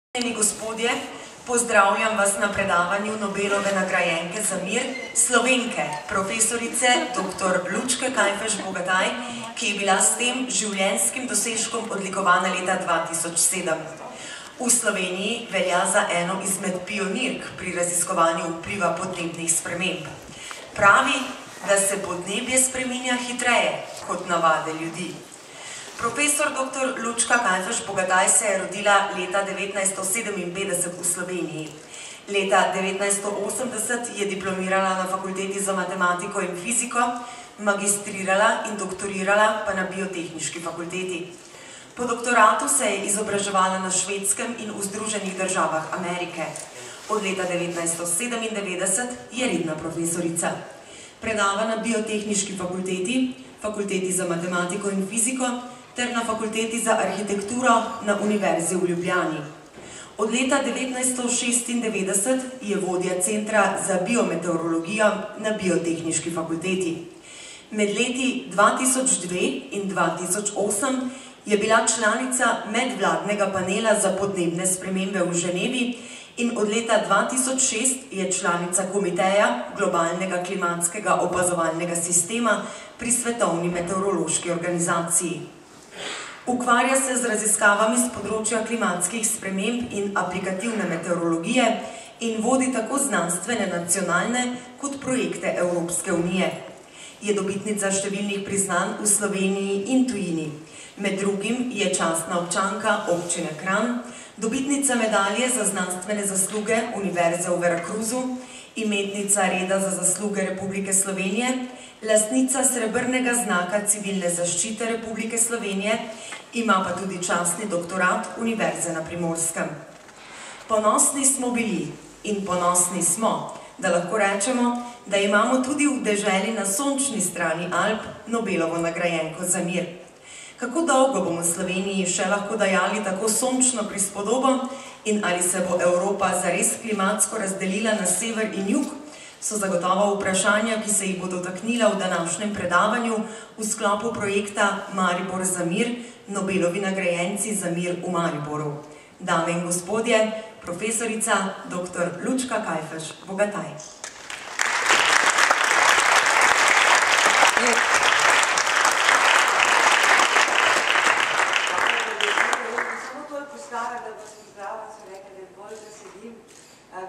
Spoštovani gospodje, pozdravljam vas na predavanju Nobelove nagrajenke za mir, Slovenke, profesorice dr. Lučke Kajfež-Bogataj, ki je bila s tem življenjskim dosežkom odlikovana leta 2007. V Sloveniji velja za eno izmed pionirk pri raziskovanju vpliva podnebnih sprememb. Pravi, da se podnebje spreminja hitreje kot navade ljudi. Profesor dr. Lučka Kajfež-Bogataj se je rodila leta 1957 v Sloveniji. Leta 1980 je diplomirala na Fakulteti za matematiko in fiziko, magistrirala in doktorirala pa na Biotehniški fakulteti. Po doktoratu se je izobraževala na Švedskem in v Združenih državah Amerike. Od leta 1997 je redna profesorica. Predava na Biotehniški fakulteti, Fakulteti za matematiko in fiziko ter na Fakulteti za arhitekturo na Univerzi v Ljubljani. Od leta 1996 je vodja Centra za biometeorologijo na Biotehniški fakulteti. Med leti 2002 in 2008 je bila članica medvladnega panela za podnebne spremembe v Ženevi in od leta 2006 je članica komiteja globalnega klimatskega opazovalnega sistema pri Svetovni meteorološki organizaciji. Ukvarja se z raziskavami z področja klimatskih sprememb in aplikativne meteorologije in vodi tako znanstvene nacionalne kot projekte Evropske unije. Je dobitnica številnih priznanj v Sloveniji in tujini. Med drugim je častna občanka občine Kranj, dobitnica medalje za znanstvene zasluge Univerze v Veracruzu, imetnica reda za zasluge Republike Slovenije, lastnica srebrnega znaka civilne zaščite Republike Slovenije, ima pa tudi častni doktorat Univerze na Primorskem. Ponosni smo bili in ponosni smo, da lahko rečemo, da imamo tudi v deželi na sončni strani Alp Nobelovo nagrajenko za mir. Kako dolgo bomo v Sloveniji še lahko dajali tako sončno prispodobo in ali se bo Evropa zares klimatsko razdelila na sever in jug, so zagotovo vprašanja, ki se jih bo dotaknila v današnjem predavanju v sklopu projekta Maribor za mir, Nobelovi nagrajenci za mir v Mariboru. Dame in gospodje, profesorica dr. Lučka Kajfež-Bogataj.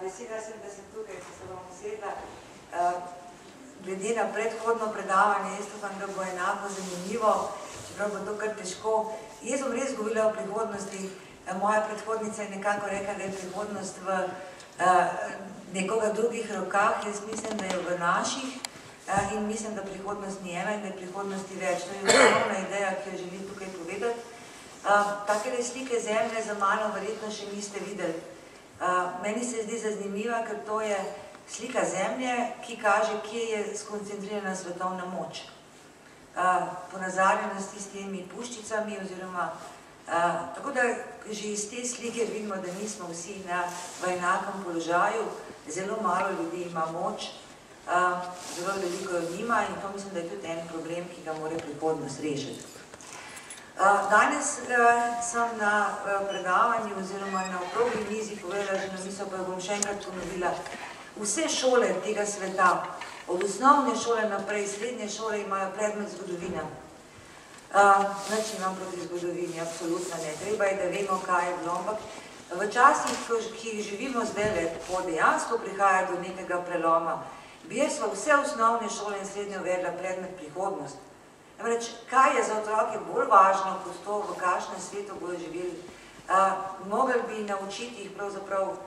Vesela sem, da sem tukaj, da se bom usedla. Glede na predhodno predavanje, jaz upam, da bo enako zanimivo, čeprav bo to kar težko. Jaz bom res govorila o prihodnosti. Moja predhodnica je nekako rekla, da je prihodnost v nekoga drugih rokah. Jaz mislim, da je v naših in mislim, da prihodnost ni ena in da je prihodnosti več. To je osnovna ideja, ki jo želim tukaj povedati. Takele slike zemlje za mano verjetno še niste videli. Meni se zdi zanimiva, ker to je slika zemlje, ki kaže, kje je skoncentrirana svetovna moč. Ponazarjena s temi puščicami oziroma tako da že iz te slike vidimo, da nismo vsi v enakem položaju. Zelo malo ljudi ima moč, zelo veliko jo nima in to mislim, da je tudi en problem, ki ga mora prihodnost rešiti. Danes sem na predavanju oziroma na okrogli mizi povedala, že na misel, pa jo bom še enkrat ponovila. Vse šole tega sveta, od osnovne šole naprej, srednje šole imajo predmet zgodovina. Nič imam proti zgodovini, absolutno ne. Treba je, da vemo, kaj je bilo, ampak v časih, ki jih živimo zdaj, ko dejansko prihaja do nekega preloma, bi jaz vse osnovne šole in srednje uvedla predmet prihodnost. Namreč, kaj je za otroke bolj važno, kot to, v kakšnem svetu bodo živeli. Mogli bi naučiti jih pravzaprav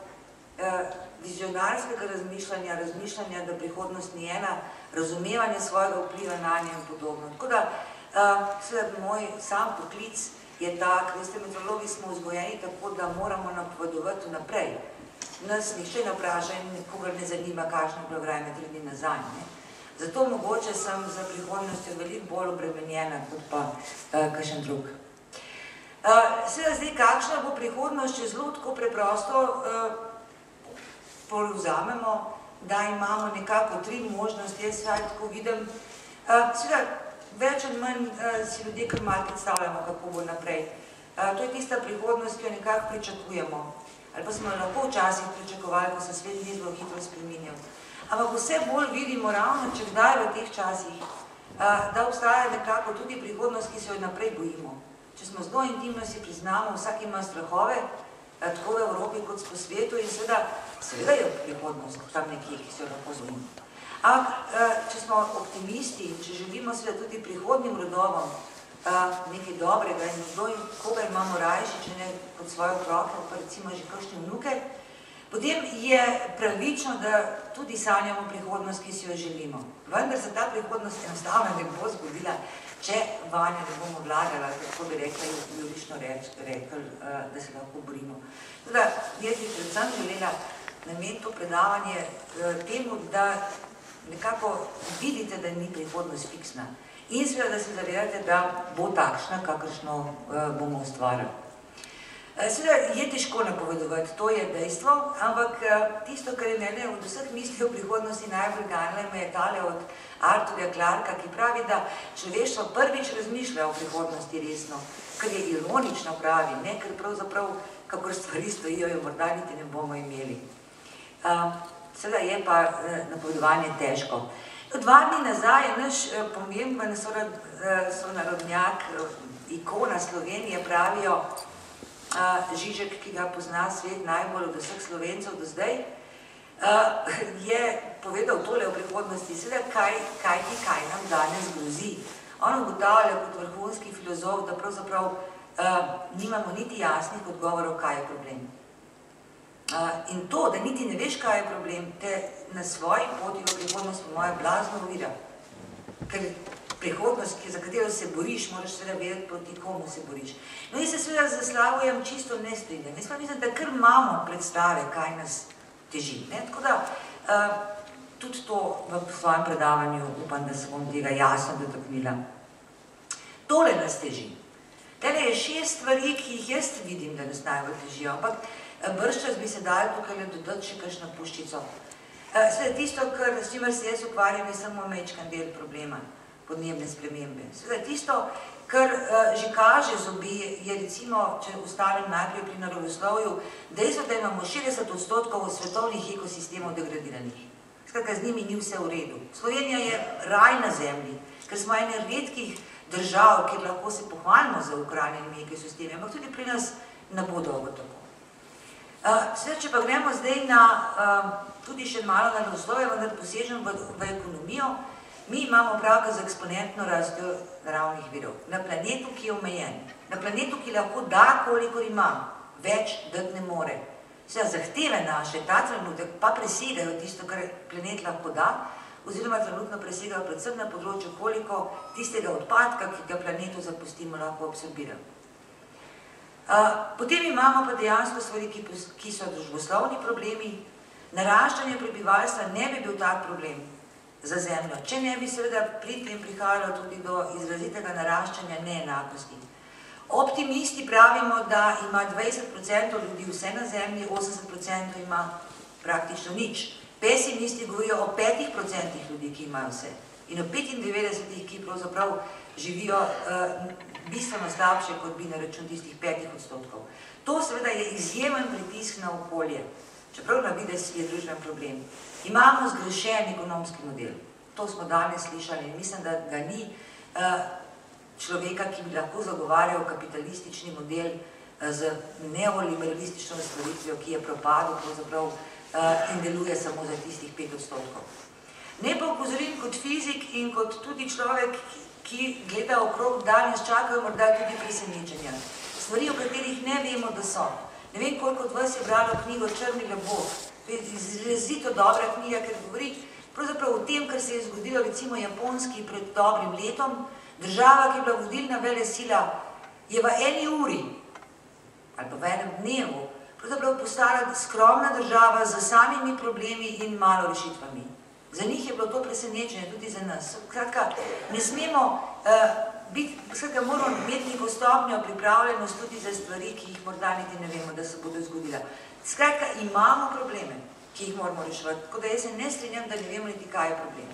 vizionarskega razmišljanja, da prihodnost ni ena, razumevanje svojega vpliva na nje in podobno. Tako da, moj sam poklic je tak, veste, meteorologi smo vzgojeni tako, da moramo napovedovati vnaprej. Nas nihče ne vpraša in nikogar ne zanima, kakšno je bilo vreme 3 dni nazaj. Zato mogoče sem za prihodnostjo veliko bolj obremenjena, kot pa kakšen drug. Seveda zdaj, kakšna bo prihodnost, če zelo tako preprosto povzamemo, da imamo nekako 3 možnosti, jaz vsaj tako vidim. Seveda, več ali manj si ljudje kar malo predstavljamo, kako bo naprej. To je tista prihodnost, ki jo nekako pričakujemo. ali pa smo jo lahko včasih pričakovali, ko se svet ni zelo hitro spreminjal. Ampak vse bolj vidimo ravno, če kdaj v teh časih, da obstaja nekako tudi prihodnost, ki se jo naprej bojimo. Če smo zelo intimno si priznamo, vsak ima strahove, tako v Evropi kot po svetu in seveda je prihodnost tam nekje, ki se jo lahko zbojimo. Ampak, če smo optimisti in če želimo seveda tudi prihodnim rodovom nekaj dobrega in kdo in koga imamo rajši, če ne kot svoje otroke, pa recimo že kakšne vnuke, potem je pravično, da tudi sanjamo prihodnost, ki si jo želimo. Vendar se ta prihodnost enostavno ne bo zgodila, če vanjo ne bomo vlagali, kako bi rekli, da se lahko borimo. Teda, jaz bi predvsem želela nameniti to predavanje temu, da nekako vidite, da ni prihodnost fiksna. In seveda, da se zavedate, da bo takšna, kakršno bomo ustvarjali. Seveda je težko napovedovati, to je dejstvo, ampak tisto, kar je mene od vseh misli o prihodnosti najbolj ganilo, me je tale od Arthurja Clarka, ki pravi, da človeštvo prvič razmišlja o prihodnosti resno, kar je ironično pravi, ne, ker pravzaprav, kakor stvari stojijo, jo morda niti ne bomo imeli. Seveda je pa napovedovanje težko. 2 dni nazaj je naš pomemben sonarodnjak, ikona Slovenije, pravijo, Žižek, ki ga pozna svet najbolj od vseh Slovencev do zdaj, je povedal tole o prihodnosti, seveda kaj nam danes grozi. On ugotavlja kot vrhunski filozof, da pravzaprav nimamo niti jasnih odgovorov, kaj je problem. In to, da niti ne veš, kaj je problem, te na svoji poti v prihodnost po moje blazno ovira. Ker prihodnost, za katero se boriš, moraš seveda vedeti, proti komu se boriš. No in se seveda z Slavojem čisto ne strinjam. Jaz pa mislim, da kar imamo predstave, kaj nas teži. Tako da tudi to v svojem predavanju upam, da se bom tega jasno dotaknila. Tole nas teži. Tele je 6 stvari, ki jih jaz vidim, da nas najbolj težijo, ampak brščas bi se dali tukaj dodati še kakšno puščico. Seveda tisto, s čimer se jaz ukvarjam, je samo mečkan del problema, podnebne spremembe. Seveda tisto, kar že kaže zobi, je recimo, če ostanem najprej pri naravoslovju, dejstvo, da imamo 60% svetovnih ekosistemov degradiranih. Skratka, z njimi ni vse v redu. Slovenija je raj na zemlji, ker smo ene redkih držav, kjer lahko se pohvalimo za ohranjenimi ekosistemi, ampak tudi pri nas ne bo dolgo tako. Seveda, če pa gremo zdaj na tudi še malo naravoslovje, vendar posežem v ekonomijo, mi imamo opravka z eksponentno rastjo naravnih virov. Na planetu, ki je omejen, na planetu, ki lahko da, kolikor ima, več dati ne more. Seveda, zahteve naše, ta trenutek, pa presegajo tisto, kar planet lahko da, oziroma trenutno presegajo predvsem na področju, koliko tistega odpadka, ki ga planetu zapustimo, lahko absorbira. Potem imamo pa dejansko stvari, ki so družboslovni problemi. Naraščanje prebivalstva ne bi bil tak problem za Zemljo, če ne bi seveda pri tem prihajalo tudi do izrazitega naraščanja neenakosti. Optimisti pravimo, da ima 20% ljudi vse na Zemlji, 80% ima praktično nič. Pesimisti govorijo o 5% ljudi, ki imajo vse. In o 95%, ki pravzaprav živijo bistveno slabše, kot bi na račun tistih 5%. To seveda je izjemen pritisk na okolje, čeprav na videz je družben problem. Imamo zgrešen ekonomski model. To smo danes slišali in mislim, da ga ni človeka, ki bi lahko zagovarjal kapitalistični model z neoliberalistično stvaritvijo, ki je propadel pravzaprav in deluje samo za tistih 5%. Ne pa opozorim kot fizik in kot tudi človek, ki gleda okrog, danes čakajo morda tudi presenečenja. Stvari, o katerih ne vemo, da so. Ne vem, koliko od vas je bralo knjigo Črni labod. To je izrazito dobra knjiga, ker govori pravzaprav o tem, kar se je zgodilo recimo Japonski pred dobrim letom. Država, ki je bila vodilna velesila, je v 1 uri ali pa v 1 dnevu pravzaprav postala skromna država z samimi problemi in malo rešitvami. Za njih je bilo to presenečenje, tudi za nas. Skratka, ne smemo biti, skratka, moramo imeti neko stopnjo pripravljenost tudi za stvari, ki jih morda niti ne vemo, da se bodo zgodila. Skratka, imamo probleme, ki jih moramo reševati, tako da jaz se ne strinjam, da ne vemo niti, kaj je problem.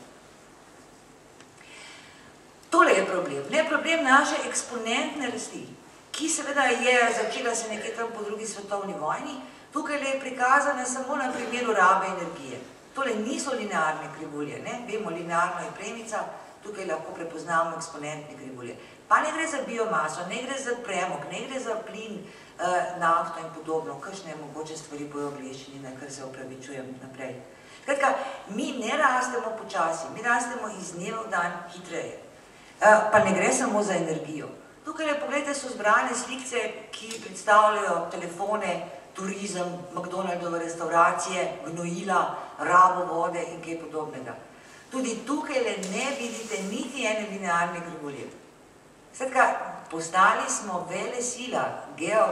Tole je problem. Ne problem naše eksponentne rasti, ki seveda je začela se nekaj tam po drugi svetovni vojni, Tukaj je prikazane samo na primeru rabe energije. Tole niso linearne krivulje, ne? Vemo, linearno je premica, tukaj lahko prepoznamo eksponentne krivulje. Pa ne gre za biomaso, ne gre za premog, ne gre za plin, nafto in podobno, kakšne mogoče stvari bojo angleščini, na kar se opravičujem naprej. Skratka, mi ne rastemo počasi, mi rastemo iz dneva v dan hitreje. Pa ne gre samo za energijo. Tukaj, pogledajte, so zbrane slikce, ki predstavljajo telefone, turizem, McDonaldove restauracije, gnojila, rabo vode in kaj podobnega. Tudi tukaj ne vidite niti ene linearne krivulje. Skratka, postali smo vele sila,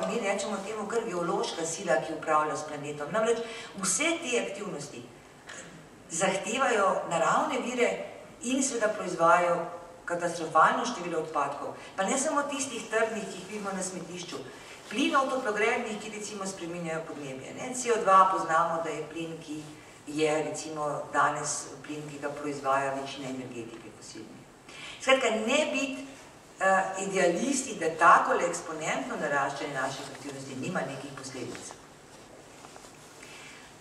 mi rečemo temu kar geološka sila, ki upravlja s planetom. Namreč vse te aktivnosti zahtevajo naravne vire in seveda proizvajajo katastrofalno število odpadkov. Pa ne samo tistih trdnih, ki jih vidimo na smetišču. Plinov toplogrednih, ki recimo spreminjajo podnebje. CO2 poznamo, da je plin, ki je recimo danes plin, ki ga proizvaja večina energetike fosilnih. Skratka, ne biti idealisti, da takole eksponentno naraščanje naših aktivnosti nima nekih posledic.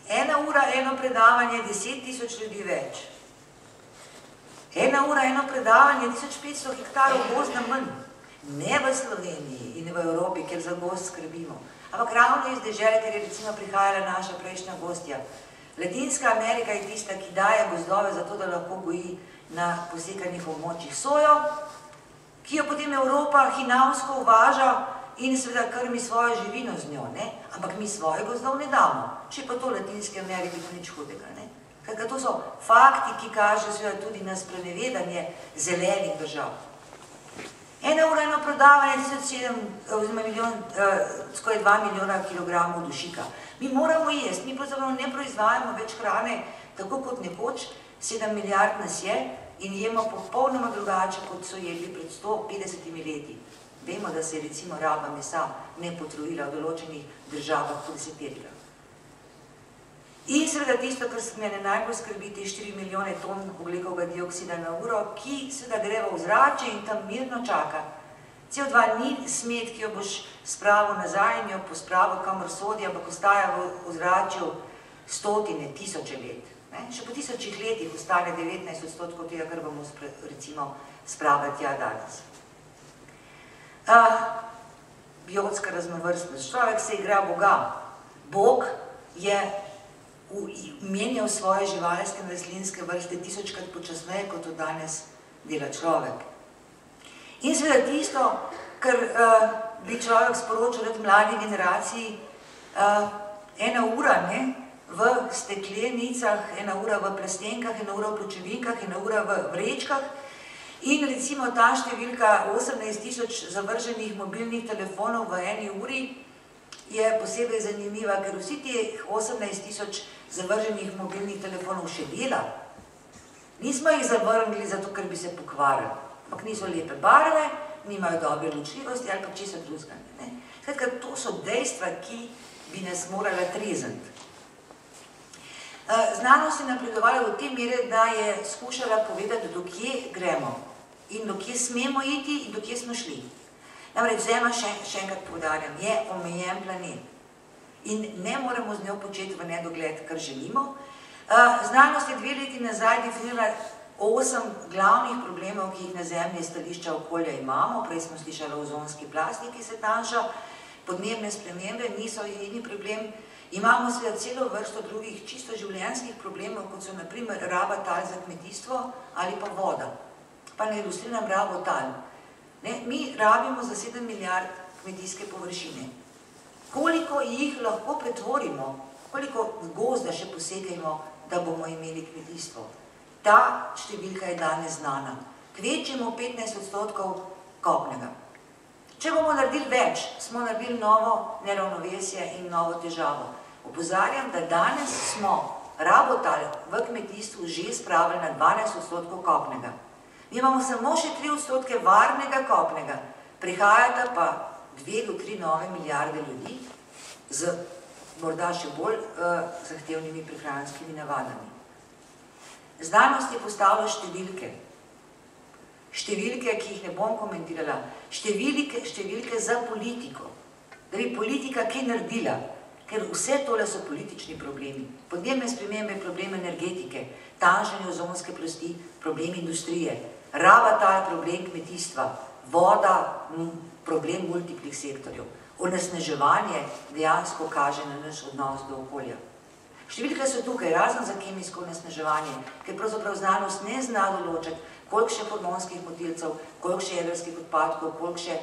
1 ura, 1 predavanje, 10.000 ljudi več. 1 ura, 1 predavanje, 1500 hektarov gozda manj. Ne v Sloveniji in v Evropi, kjer za gozd skrbimo, ampak ravno iz dežele, ker je recimo prihajala naša prejšnja gostja. Latinska Amerika je tista, ki daje gozdove zato, da lahko goji na posekanih območjih sojo, ki jo potem Evropa hinavsko uvaža in seveda krmi svojo živino z njo, ne? Ampak mi svoje gozdov ne damo, če pa to Latinske Amerike to nič hudega, ne? Kaj to so fakti, ki kažejo seveda tudi na sprenevedanje zelenih držav. 1 ura, 1 predavanje, skoraj 2 milijona kilogramov dušika. Mi moramo jesti, mi pravzaprav ne proizvajamo več hrane, tako kot nekoč, 7 milijard nas je in jemo popolnoma drugače, kot so jedli pred 150 leti. Vemo, da se je recimo raba mesa ne potrojila v določenih državah po deseterjah. In seveda tisto, kar mene najbolj skrbi, te 4 milijone ton ogljikovega dioksida na uro, ki seveda gre v ozračje in tam mirno čaka. CO2 ni smet, ki jo boš spravil nazaj in jo pospravil kamor sodi, ampak ostaja v ozračju stotine, tisoče let. Še po 1000 letih ostane 19% tega, kar bomo recimo spravili tja danes. Biotska raznovrstnost. Človek se igra Boga. Bog je menjal svoje živalske in rastlinske vrste 1000krat počasneje, kot to danes dela človek. In seveda tisto, kar bi človek sporočil rad mladi generaciji, 1 ura v steklenicah, 1 ura v plastenkah, 1 ura v pločevinkah, 1 ura v vrečkah in recimo ta številka 18.000 zavrženih mobilnih telefonov v 1 uri je posebej zanimiva, ker vsi teh 18.000 zavrženih mobilnih telefonov še dela. Nismo jih zavrnili zato, ker bi se pokvarili, ampak niso lepe barve, nimajo dobre ločljivosti ali pa česa drugega. Skratka, to so dejstva, ki bi nas morala trezniti. Znanost je napredovala v tem mere, da je skušala povedati, do kje gremo in do kje smemo iti in do kje smo šli. Namreč Zemlja, še enkrat poudarjam, je omejen planet in ne moremo z njo početi v nedogled, kar želimo. Znanost je 2 leti nazaj definirala 8 glavnih problemov, ki jih na Zemlji stališča okolja imamo. Prej smo slišali o ozonski plasti, ki se tanjša, podnebne spremembe niso edini problem. Imamo seveda celo vrsto drugih čisto življenjskih problemov, kot so na primer raba tal za kmetijstvo ali pa voda. Pa ne ilustriram rabo tal. Mi rabimo za 7 milijard kmetijske površine. Koliko jih lahko pretvorimo, koliko gozda še posekajmo, da bomo imeli kmetijstvo? Ta številka je danes znana. Kvečemo 15% kopnega. Če bomo naredili več, smo naredili novo neravnovesje in novo težavo. Opozarjam, da danes smo rabotal v kmetijstvu že spravili na 12% kopnega. Mi imamo samo še 3% varnega kopnega, prihajata pa 2 do 3 nove milijarde ljudi z morda še bolj zahtevnimi prehranskimi navadami. Znanost je postavila številke. Številke, ki jih ne bom komentirala. Številke za politiko. Da bi politika kaj naredila. ker vse tole so politični problemi. Podnebne spremembe, problem energetike, tanjšanje ozonske plasti, problem industrije, raba tal, problem kmetijstva, voda, problem multiplih sektorjev. Onesnaževanje dejansko kaže na naš odnos do okolja. Številke so tukaj, razen za kemijsko onesnaževanje, ker pravzaprav znanost ne zna določiti, koliko še podmorskih motilcev, koliko še jedrskih odpadkov, koliko še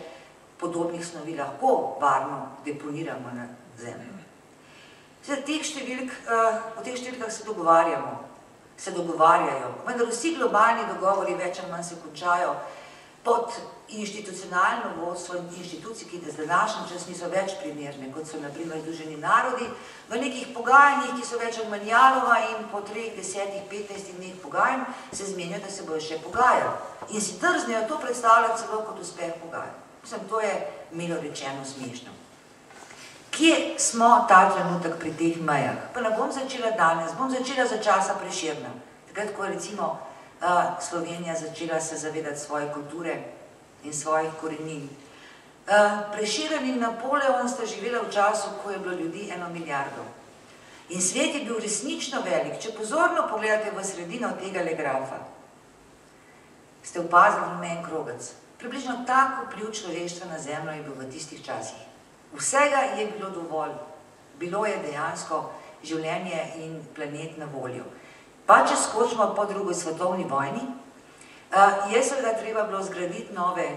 podobnih snovi lahko varno deponiramo na zemljo. O teh številkah se dogovarjajo, vendar vsi globalni dogovori več ali manj se končajo pod institucionalno vodstvo inštitucij, ki za današnji čas niso več primerne, kot so na primer Združeni narodi, v nekih pogajanjih, ki so več ali manj jalova in po 3, 10, 15 dneh pogajanj se zmenijo, da se bojo še pogajali. In si drznejo to predstavljati celo kot uspeh pogajanj. Mislim, to je milo rečeno smešno. Kje smo ta trenutek pri teh mejah? Pa ne bom začela danes, bom začela za časa Prešerna. Takrat, ko je recimo Slovenija začela se zavedati svoje kulture in svojih korenin. Prešeren in Napoleon sta živela v času, ko je bilo ljudi 1 milijardo. In svet je bil resnično velik. Če pozorno pogledate v sredino tegale grafa, ste opazili rumen krogec. Približno tako vpliv človeštva na zemljo je bil v tistih časih. Vsega je bilo dovolj. Bilo je dejansko življenje in planet na voljo. Pa če skočimo po drugi svetovni vojni, je seveda treba bilo zgraditi nove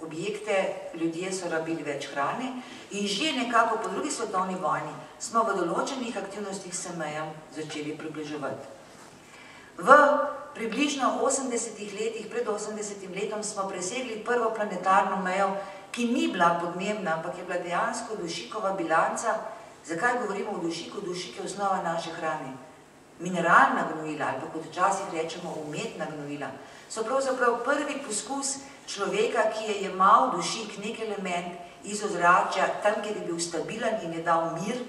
objekte, ljudje so rabili več hrane in že nekako po drugi svetovni vojni smo v določenih aktivnostih se mejam začeli približevati. V približno 80 letih, pred 80 letom smo presegli prvo planetarno mejo, ki ni bila podnebna, ampak je bila dejansko dušikova bilanca. Zakaj govorimo o dušiku? Dušik je osnova naše hrane. Mineralna gnojila, ali pa kot včasih rečemo umetna gnojila, so pravzaprav prvi poskus človeka, ki je jemal dušik, nek element iz ozračja, tam, kjer je bil stabilen in je dal mir,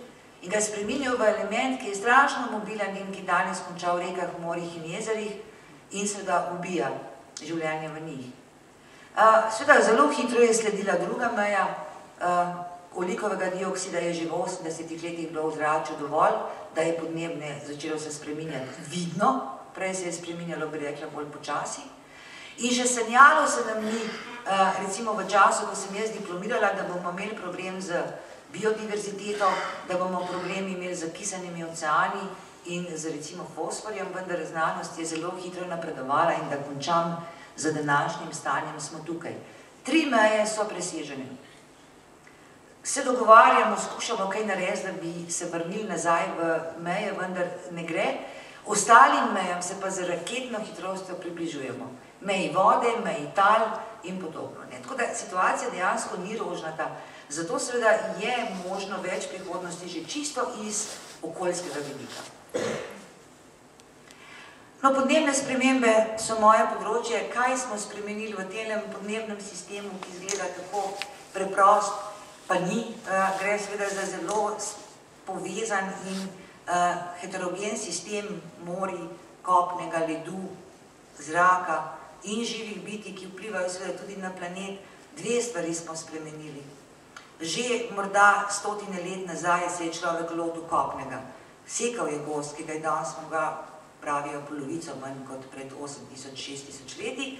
in ga spreminjal v element, ki je strašno mobilen in ki danes konča v rekah, morjih in jezerih in seveda ubija življenje v njih. Seveda zelo hitro je sledila druga meja, ogljikovega dioksida je že v 80 letih bilo v zračju dovolj, da je podnebne začelo se spreminjati vidno, prej se je spreminjalo, bi rekla, bolj počasi. In še sanjalo se nam ni, recimo v času, ko sem jaz diplomirala, da bomo imeli problem z biodiverziteto, da bomo problem imeli z kisanimi oceani in z recimo fosforjem, vendar znanost je zelo hitro napredovala in da končam z današnjim stanjem smo tukaj. 3 meje so presežene. Se dogovarjamo, skušamo kaj narediti, da bi se vrnili nazaj v meje, vendar ne gre. Ostalim mejam se pa z raketno hitrostjo približujemo. Meji vode, meji tal in podobno. Tako da situacija dejansko ni rožnata, zato seveda je možno več prihodnosti že čisto iz okoljskega vidika. No, podnebne spremembe so moje področje. Kaj smo spremenili v tem podnebnem sistemu, ki izgleda tako preprost, pa ni. Gre seveda za zelo povezan in heterogen sistem morij, kopnega, ledu, zraka in živih bitij, ki vplivajo seveda tudi na planet. 2 stvari smo spremenili. Že morda 100 let nazaj se je človek lotil kopnega. Sekal je gozd, ki ga je danes smo ga pravijo polovico manj kot pred 8000, 6000 leti.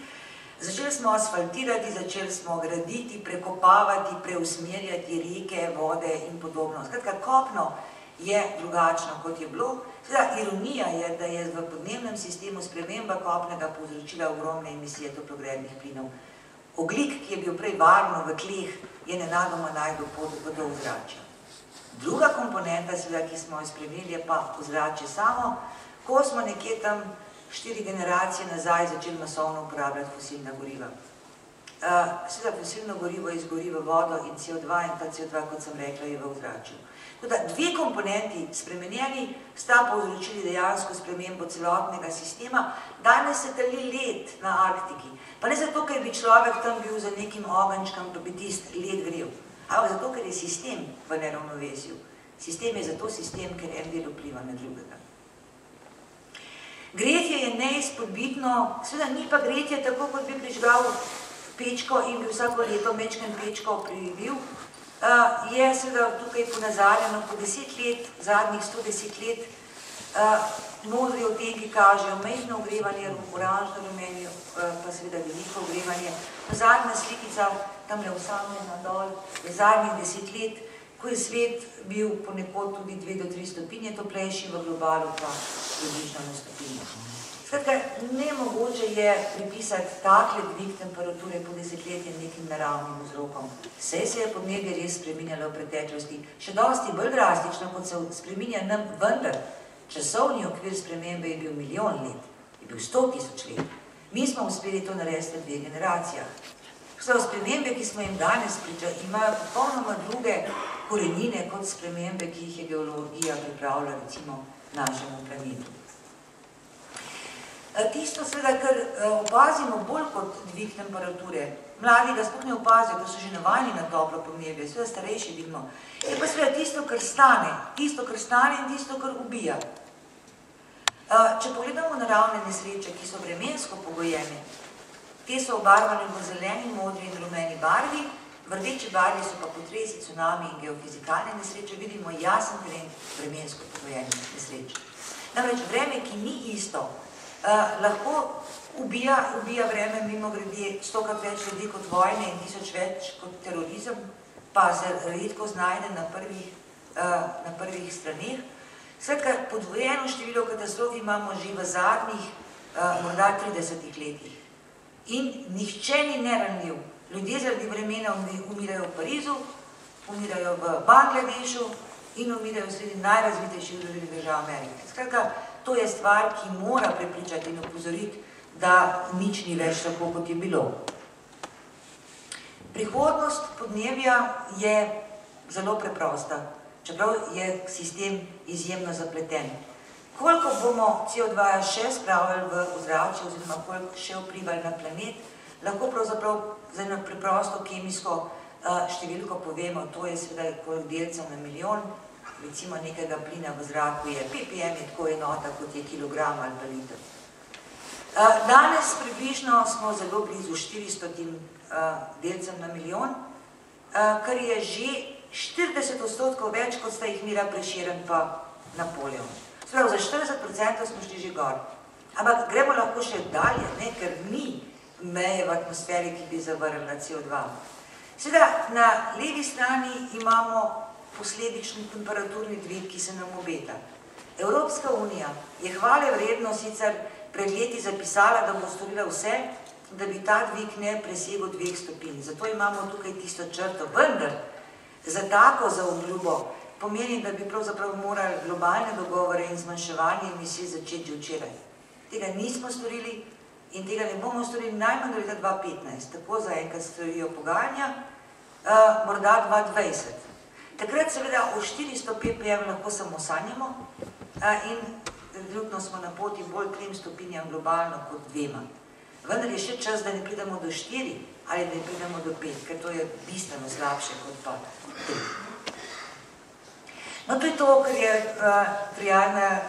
Začeli smo asfaltirati, začeli smo graditi, prekopavati, preusmerjati reke, vode in podobno. Skratka, kopno je drugačno, kot je bilo. Seveda, ironija je, da je v podnebnem sistemu sprememba kopnega povzročila ogromne emisije toplogrednih plinov. Ogljik, ki je bil prej varno v tleh, je nenadoma našel pot v ozračje. Druga komponenta, seveda, ki smo jo spremenili, je pa ozračje samo. Ko smo nekje tam 4 generacije nazaj začeli masovno uporabljati fosilna goriva. Seveda fosilno gorivo izgori v vodo in CO2 in ta CO2, kot sem rekla, je v ozračju. Tako da 2 komponenti spremenjeni sta povzročili dejansko spremembo celotnega sistema. Danes se tali led na Arktiki. Pa ne zato, ker bi človek tam bil za nekim ogenčkom, da bi tist led grel. Ampak zato, ker je sistem v neravnovesju. Sistem je zato sistem, ker en del vpliva na drugega. Gretje je neizpodbitno, seveda ni pa gretje tako, kot bi prižgal pečko in bi vsako leto mečken pečko privil. je seveda tukaj ponazarjeno po 10 let, zadnjih 110 let, modri odtenki kažejo majhno ogrevanje, oranžno rumeni, pa seveda veliko ogrevanje. Zadnja slikica, tamle osamljena dol, je zadnjih 10 let, ko je svet bil ponekod tudi 2 do 3 stopinje toplejši, v globalu pa približno na stopinjo. Skratka, nemogoče je pripisati takle dvig temperature po desetletjem nekim naravnim vzrokom. Vse se je podnebje res spreminjalo v preteklosti, še dosti bolj drastično, kot se spreminja nam, vendar časovni okvir spremembe je bil milijon let, je bil 100 000 let. Mi smo uspeli to narediti v 2 generacijah. Spremembe, ki smo jim danes priča, imajo popolnoma druge korenine kot spremembe, ki jih je geologija pripravila recimo našemu planetu. Tisto seveda, kar opazimo bolj kot dvig temperature, mladi ga sploh ne opazijo, da so že navajeni na toplo podnebje, seveda starejši vidimo, je pa seveda tisto, kar stane in tisto, kar ubija. Če pogledamo naravne nesreče, ki so vremensko pogojene, te so obarvane v zeleni, modri in rumeni barvi, v rdeči barvi so pa potresi, cunami in geofizikalne nesreče, vidimo jasen trend vremensko pogojenih nesreč. Namreč vreme, ki ni isto, lahko ubija vreme mimo grede 100krat več ljudi kot vojne in 1000 več kot terorizem, pa se redko znajde na prvih straneh. Skratka, podvojeno število katastrof imamo že v zadnjih morda 30 letih. In nihče ni neranljiv. Ljudje zaradi vremena umirajo v Parizu, umirajo v Bangladešu in umirajo v sredi najrazvitejših držav Amerike. Skratka, to je stvar, ki mora prepričati in opozoriti, da nič ni več tako, kot je bilo. Prihodnost podnebja je zelo preprosta, čeprav je sistem izjemno zapleten. Koliko bomo CO2 še spravljali v ozračje, oziroma koliko še vplivali na planet, lahko pravzaprav za eno preprosto kemijsko številko povemo, to je seveda koliko delcev na milijon, recimo nekega plina v zraku je ppm, je tako enota, kot je kilogram ali pa liter. Danes približno smo zelo blizu 400 delcem na milijon, kar je že 40% več, kot sta jih imela Prešeren pa Napoleon. Sprav, za 40% smo šli že gor. Ampak gremo lahko še dalje, ker ni meje v atmosferi, ki bi zavrnila CO2. Seveda, na levi strani imamo posledični temperaturni dvig, ki se nam obeta. Evropska unija je hvale vredno sicer pred leti zapisala, da bo storila vse, da bi ta dvig ne presegel 2 stopinj. Zato imamo tukaj tisto črto. Vendar, za tako zaobljubo pomeni, da bi pravzaprav morali globalne dogovore in zmanjševanje emisij začeti že včeraj. Tega nismo storili in tega ne bomo storili najmanj do leta 2015. Tako zaenkrat storijo pogajanja, morda 2020. Takrat seveda o 400 ppm lahko samo sanjamo in trenutno smo na poti bolj 3 stopinjam globalno kot 2. Vendar je še čas, da ne pridemo do 4 ali da ne pridemo do 5, ker to je bistveno slabše kot pa 3. No, to je to, kar je Trijana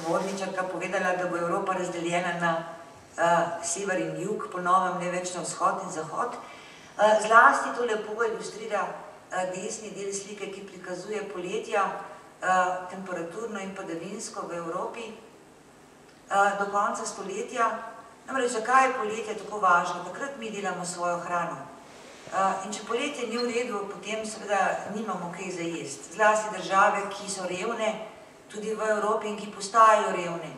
Vodničarka povedala, da bo Evropa razdeljena na sever in jug, po novem ne več na vzhod in zahod. Zlasti to lepo ilustrira desni del slike, ki prikazuje poletja, temperaturno in padavinsko v Evropi do konca stoletja. Namreč, zakaj je poletje tako važno? Takrat mi delamo svojo hrano. In če poletje ni v redu, potem seveda nimamo kaj za jesti. Zlasti države, ki so revne, tudi v Evropi in ki postajajo revne.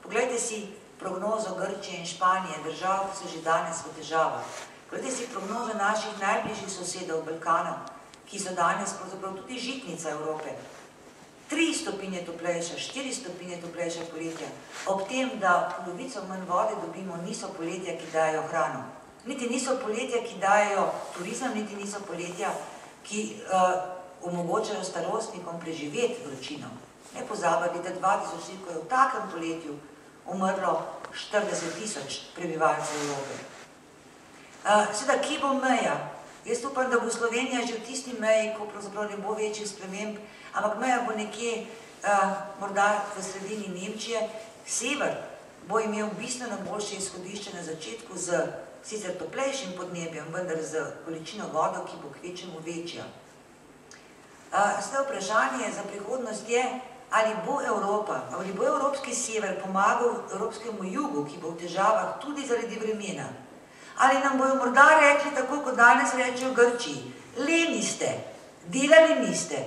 Poglejte si prognozo Grčije in Španije, držav, ki so že danes v težavah. Poglejte si prognozo naših najbližjih sosedov Balkana, ki so danes pravzaprav tudi žitnica Evrope. 3 stopinje toplejša, 4 stopinje toplejša poletja. Ob tem, da polovico manj vode dobimo, niso poletja, ki dajo hrano. Niti niso poletja, ki dajo turizem, niti niso poletja, ki omogočajo starostnikom preživeti vročino. Ne pozabiti, da 2000, ko je v takem poletju umrlo 40 000 prebivalcev Evrope. Seveda, kje bo meja? Jaz upam, da bo Slovenija že v tisti meji, ko pravzaprav ne bo večjih sprememb, ampak meja bo nekje morda v sredini Nemčije. Sever bo imel bistveno boljše izhodišče na začetku z sicer toplejšim podnebjem, vendar z količino vodo, ki bo kvečemu večja. Sedaj vprašanje za prihodnost je, ali bo Evropa, ali bo evropski sever pomagal evropskemu jugu, ki bo v težavah tudi zaradi vremena. Ali nam bojo morda rekli, tako kot danes rečejo Grčiji, leni ste, delali niste,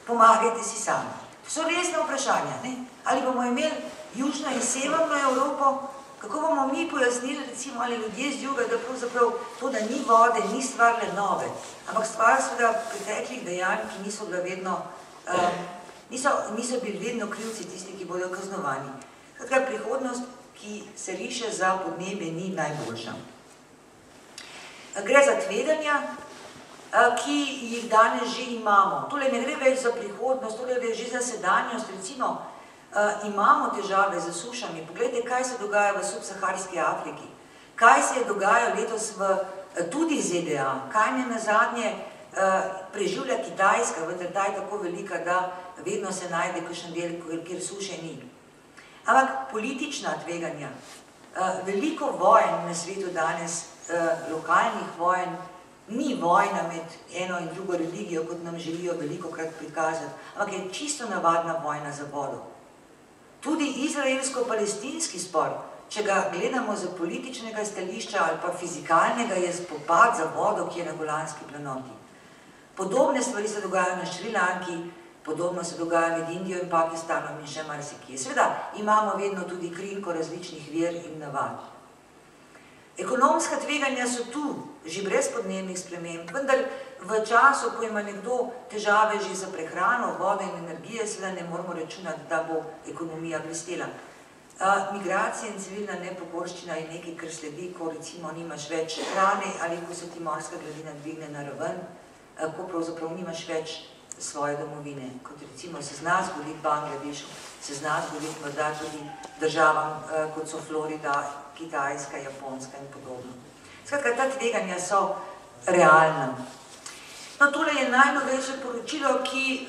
pomagajte si sami. To so resne vprašanja, ne? Ali bomo imeli južno in severno Evropo, kako bomo mi pojasnili, recimo, ali ljudje z juga, da pravzaprav to, da ni vode, ni stvar le nove, ampak stvar seveda preteklih dejanj, ki niso bila vedno, niso bili vedno krivci tisti, ki bodo kaznovani. Skratka, prihodnost, ki se riše za podnebje, ni najboljša. Gre za tveganja, ki jih danes že imamo. Tole ne gre več za prihodnost, tole gre že za sedanjost, recimo, imamo težave z sušami. Poglejte, kaj se dogaja v subsaharski Afriki, kaj se je dogajalo letos tudi ZDA, kaj ne nazadnje preživlja Kitajska, vendar ta je tako velika, da vedno se najde kakšen del, kjer suše ni. Ampak politična tveganja, veliko vojn na svetu danes, lokalnih vojn, ni vojna med eno in drugo religijo, kot nam želijo velikokrat prikazati, ampak je čisto navadna vojna za vodo. Tudi izraelsko-palestinski spor, če ga gledamo z političnega stališča ali pa fizikalnega, je spopad za vodo, ki je na Golanski planoti. Podobne stvari se dogajajo na Šrilanki, podobno se dogaja med Indijo in Pakistanom in še marsikje. Seveda imamo vedno tudi krinko različnih ver in navad. Ekonomska tveganja so tu, že brez podnebnih sprememb, vendar v času, ko ima nekdo težave že za prehrano, vode in energije, seveda ne moramo računati, da bo ekonomija blestela. Migracija in civilna nepokorščina je nekaj, kar sledi, ko recimo nimaš več hrane ali ko se ti morska gladina dvigne na raven, ko pravzaprav nimaš več svoje domovine, kot recimo se zna zgoditi Bangladešu, se zna zgoditi morda tudi državam, kot so Florida, Kitajska, Japonska in podobno. Skratka, ta tveganja so realna. No, tole je najnovejše poročilo, ki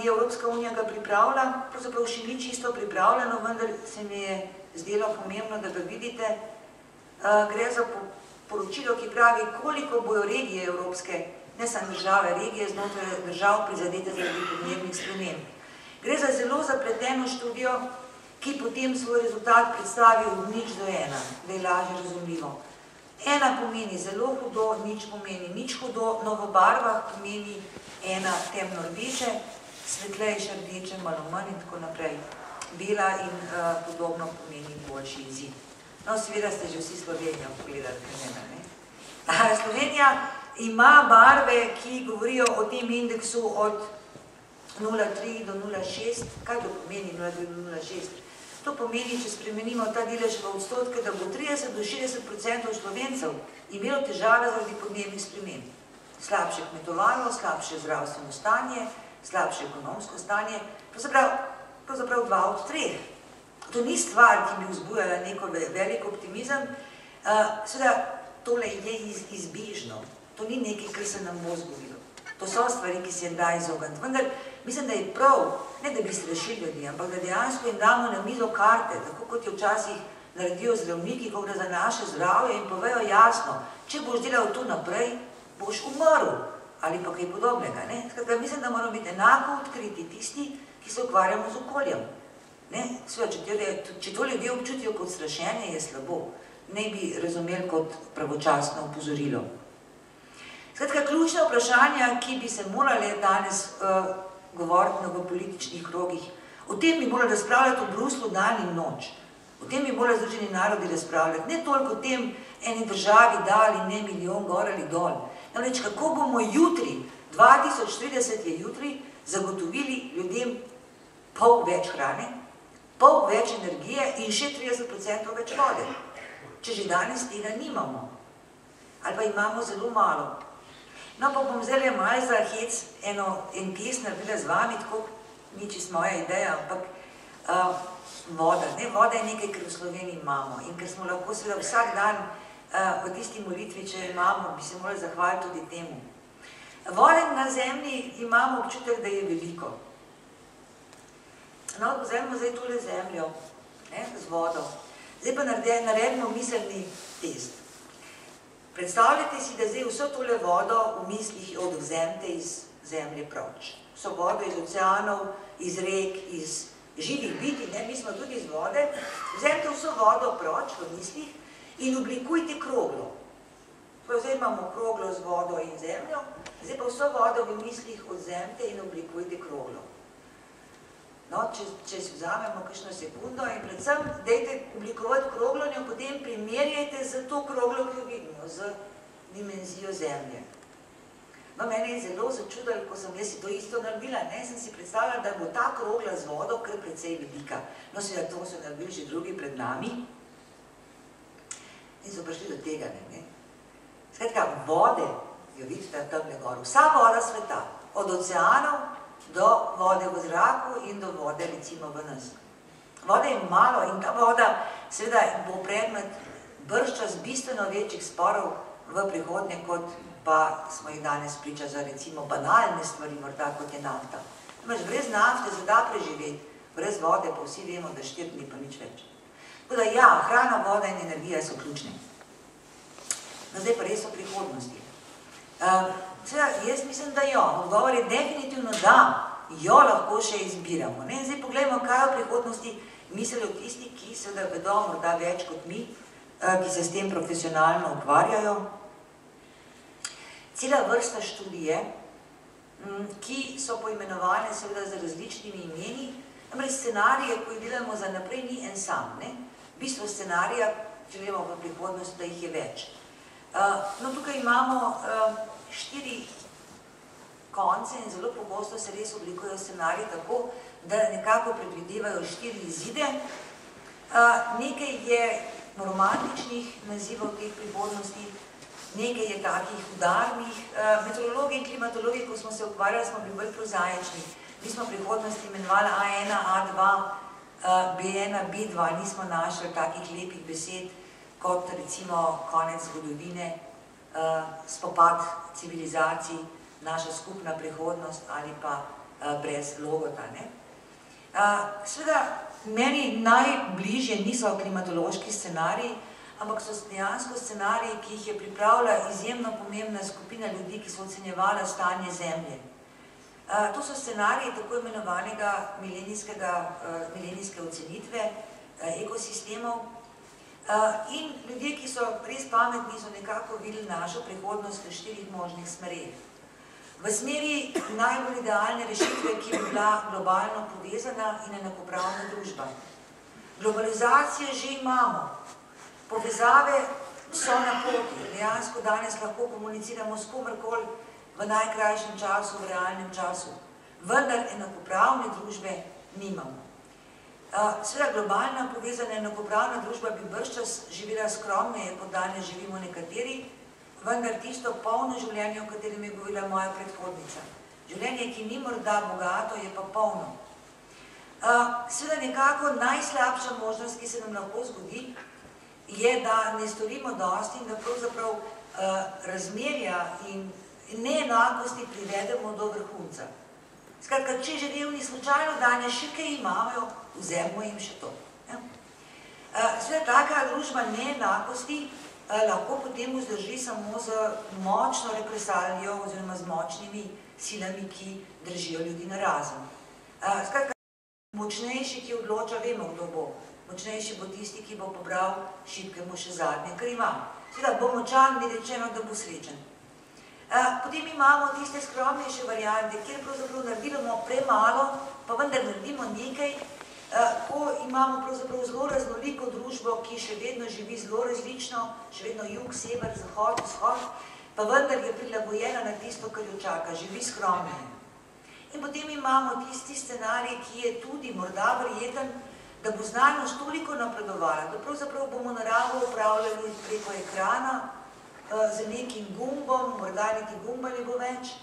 je Evropska unija ga pripravila, pravzaprav še ni čisto pripravljeno, vendar se mi je zdelo pomembno, da ga vidite. Gre za poročilo, ki pravi, koliko bojo regije evropske, ne samo države, regije znotraj držav prizadete zaradi podnebnih sprememb. Gre za zelo zapleteno študijo, ki potem svoj rezultat predstavi od 0 do 1, da je lažje razumljivo. 1 pomeni zelo hudo, 0 pomeni nič hudo, no v barvah pomeni 1 temno rdeče, svetlejše rdeče, malo manj in tako naprej. Bela in podobno pomeni boljši izid. No, seveda ste že vsi Slovenijo pogledali, ne? Slovenija ima barve, ki govorijo o tem indeksu od 0,3 do 0,6. Kaj to pomeni 0,3 do 0,6? To pomeni, če spremenimo ta delež v odstotke, da bo 30 do 60% Slovencev imelo težave zaradi podnebnih sprememb. Slabše kmetovalo, slabše zdravstveno stanje, slabše ekonomsko stanje, pravzaprav 2 od 3. To ni stvar, ki bi vzbujala neko velik optimizem. Seveda, tole je izbežno. To ni nekaj, kar se nam bo zgodilo. To so stvari, ki se jim da izogniti. Vendar mislim, da je prav, ne da bi strašili ljudi, ampak da dejansko jim damo na mizo karte, tako kot je včasih naredijo zdravniki, ko gre za naše zdravje in povejo jasno, če boš delal to naprej, boš umrl ali pa kaj podobnega. Skratka, mislim, da moramo biti enako odkriti tisti, ki se ukvarjamo z okoljem. Če to ljudje občutijo kot strašenje, je slabo. Ne bi razumeli kot pravočasno opozorilo. Skratka, ključna vprašanja, ki bi se morali danes govoriti v političnih krogih, o tem bi morali razpravljati v Bruslu dan in noč. O tem bi morali Združeni narodi razpravljati. Ne toliko o tem eni državi da ali ne milijon gor ali dol. Namreč, kako bomo jutri, 2030 je jutri, zagotovili ljudem pol več hrane, pol več energije in še 30% več vode. Če že danes tega nimamo. Ali pa imamo zelo malo. No, pa bom zdaj malo za hec en test naredila z vami, tako ni čisto moja ideja, ampak voda. Voda je nekaj, kar v Sloveniji imamo in ker smo lahko seveda vsak dan v tisti molitvi, če imamo, bi se morali zahvaliti tudi temu. Vode na zemlji imamo občutek, da je veliko. No, vzemimo zdaj tole zemljo z vodo. Zdaj pa naredimo miselni test. Predstavljajte si, da zdaj vso tole vodo v mislih odvzemite iz zemlje proč. vso vodo iz oceanov, iz rek, iz živih biti, ne, mi smo tudi iz vode, vzemite vso vodo proč v mislih in oblikujte kroglo. Zdaj imamo kroglo z vodo in zemljo, zdaj pa vso vodo v mislih odzemite in oblikujte kroglo. No, če si vzamemo kakšno sekundo in predvsem dejte oblikovati kroglo in jo potem primerjajte z to kroglo, ki jo vidimo, z dimenzijo zemlje. No, mene je zelo začudilo, ko sem jaz si to isto naredila, ne, sem si predstavljala, da bo ta krogla z vodo kar precej velika. No, seveda to so naredili že drugi pred nami in so prišli do tega, ne. Skratka, vode, jo vidite tamle gor, vsa voda sveta, od oceanov do vode v zraku in do vode recimo v nas. Vode je malo in ta voda seveda bo predmet bržčas bistveno večjih sporov v prihodnje, kot pa smo jih danes priča za recimo banalne stvari, morda kot je nafta. Brez nafte se da preživeti, brez vode pa vsi vemo, da 4 dni pa nič več. Tako da ja, hrana, voda in energija so ključne. No, zdaj pa res o prihodnosti. Seveda, jaz mislim, da jo. Odgovor je definitivno da, jo lahko še izbiramo. Zdaj pogledamo, kaj o prihodnosti mislijo tisti, ki seveda vedo morda več kot mi, ki se s tem profesionalno ukvarjajo. Cela vrsta študije, ki so poimenovane seveda z različnimi imeni, namreč scenarije, ko jih delamo za naprej, ni en sam. Bistvo scenarija, če gremo v prihodnost, da jih je več. No, tukaj imamo 4 konce in zelo pogosto se res oblikujejo scenariji tako, da nekako predvidevajo 4 izide. Nekaj je romantičnih nazivov teh prihodnosti, nekaj je takih udarnih. Meteorologi in klimatologi, ko smo se ukvarjali, smo bili bolj prozaični. Mi smo prihodnosti imenovali A1, A2, B1, B2, nismo našli takih lepih besed, kot recimo konec zgodovine, spopad civilizacij, naša skupna prihodnost ali pa brez logota. Seveda, meni najbližje niso klimatološki scenariji, ampak so dejansko scenariji, ki jih je pripravila izjemno pomembna skupina ljudi, ki so ocenjevala stanje Zemlje. To so scenariji tako imenovanega milenijske ocenitve ekosistemov, in ljudje, ki so res pametni, so nekako videli našo prihodnost v 4 možnih smereh. V smeri najbolj idealne rešitve, ki bi bila globalno povezana in enakopravna družba. Globalizacije že imamo, povezave so na poti, dejansko danes lahko komuniciramo s komerkoli v najkrajšem času, v realnem času, vendar enakopravne družbe nimamo. Seveda globalna povezana enakopravna družba bi bržčas živela skromneje, kot danes živimo nekateri, vendar tisto polno življenje, o katerem je govorila moja predhodnica. Življenje, ki ni morda bogato, je pa polno. Seveda nekako najslabša možnost, ki se nam lahko zgodi, je, da ne storimo dosti in da pravzaprav razmerja in neenakosti privedemo do vrhunca. Skratka, če že revni slučajno danes še kaj imajo, vzemimo jim še to. Seveda taka družba neenakosti lahko potem vzdrži samo z močno represalijo oziroma z močnimi silami, ki držijo ljudi na razen. Skratka, močnejši, ki odloča, vemo, kdo bo. Močnejši bo tisti, ki bo pobral šibkemu še zadnje, kar ima. Seveda, bo močan, ni rečeno, da bo srečen. Potem imamo tiste skromnejše variante, kjer pravzaprav naredimo premalo, pa vendar naredimo nekaj, ko imamo pravzaprav zelo raznoliko družbo, ki še vedno živi zelo različno, še vedno jug, sever, zahod, vzhod, pa vendar je prilagojena na tisto, kar jo čaka, živi skromneje. In potem imamo tisti scenarij, ki je tudi morda verjeten, da bo znanost toliko napredovala, da pravzaprav bomo naravo upravljali preko ekrana, z nekim gumbom, morda neki gumba ne bo več.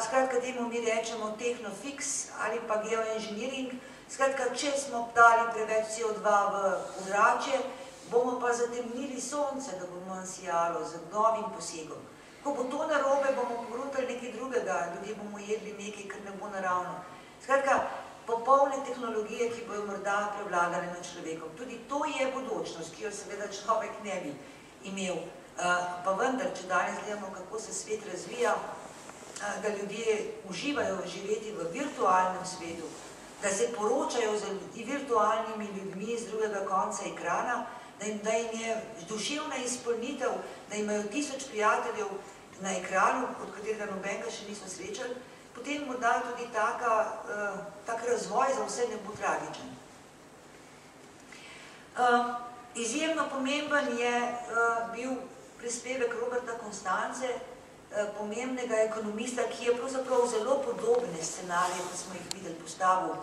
Skratka, temu mi rečemo tehnofix ali pa geoengineering. Skratka, če smo dali preveč CO2 v ozračje, bomo pa zatemnili sonce, da bo manj sijalo z novim posegom. Ko bo to narobe, bomo porutali nekaj drugega, ljudje bomo jedli nekaj, kar ne bo naravno. Skratka, popolne tehnologije, ki bojo morda prevladale nad človekom. Tudi to je bodočnost, ki jo seveda človek ne bi imel. Pa vendar, če danes gledamo, kako se svet razvija, da ljudje uživajo živeti v virtualnem svetu, da se poročajo z virtualnimi ljudmi z drugega konca ekrana, da jim je duševna izpolnitev, da imajo 1000 prijateljev na ekranu, od katerega nobenega še niso srečali, potem morda tudi tak razvoj za vse ne bo tragičen. Izjemno pomemben je bil prispevek Roberta Constance, pomembnega ekonomista, ki je pravzaprav zelo podobne scenarije, kot smo jih videli postavil